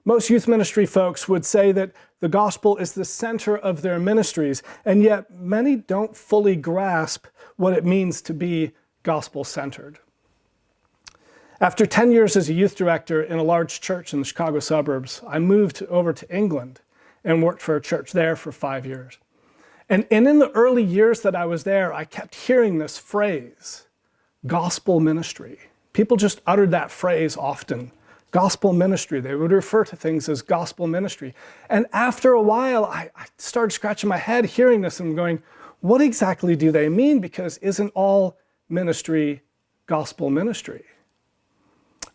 Most youth ministry folks would say that the gospel is the center of their ministries, and yet many don't fully grasp what it means to be gospel-centered. After 10 years as a youth director in a large church in the Chicago suburbs, I moved over to England and worked for a church there for 5 years. And in the early years that I was there, I kept hearing this phrase, gospel ministry. People just uttered that phrase often. Gospel ministry. They would refer to things as gospel ministry. And after a while, I started scratching my head hearing this and going, what exactly do they mean? Because isn't all ministry gospel ministry?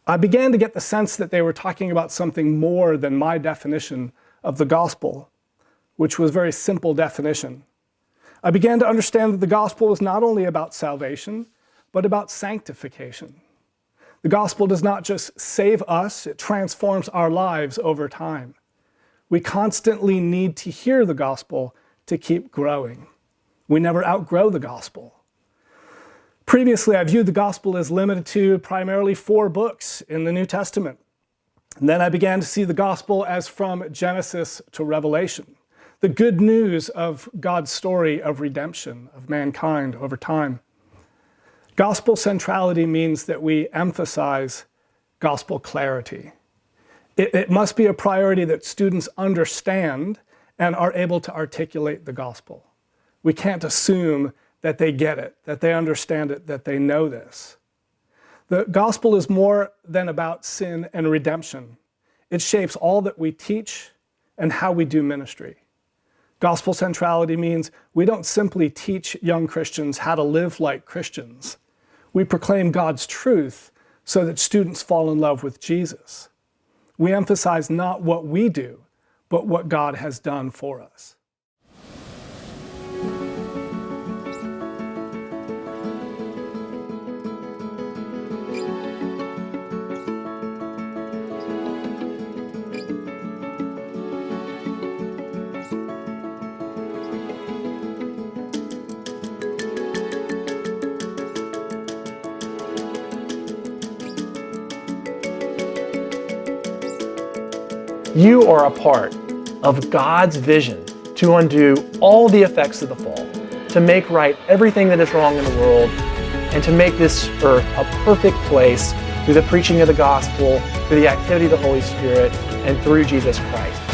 I began to get the sense that they were talking about something more than my definition of the gospel, which was a very simple definition. I began to understand that the gospel was not only about salvation, but about sanctification. The gospel does not just save us, it transforms our lives over time. We constantly need to hear the gospel to keep growing. We never outgrow the gospel. Previously, I viewed the gospel as limited to primarily 4 books in the New Testament. And then I began to see the gospel as from Genesis to Revelation, the good news of God's story of redemption of mankind over time. Gospel centrality means that we emphasize gospel clarity. It must be a priority that students understand and are able to articulate the gospel. We can't assume that they get it, that they understand it, that they know this. The gospel is more than about sin and redemption. It shapes all that we teach and how we do ministry. Gospel centrality means we don't simply teach young Christians how to live like Christians. We proclaim God's truth so that students fall in love with Jesus. We emphasize not what we do, but what God has done for us. You are a part of God's vision to undo all the effects of the fall, to make right everything that is wrong in the world, and to make this earth a perfect place through the preaching of the gospel, through the activity of the Holy Spirit, and through Jesus Christ.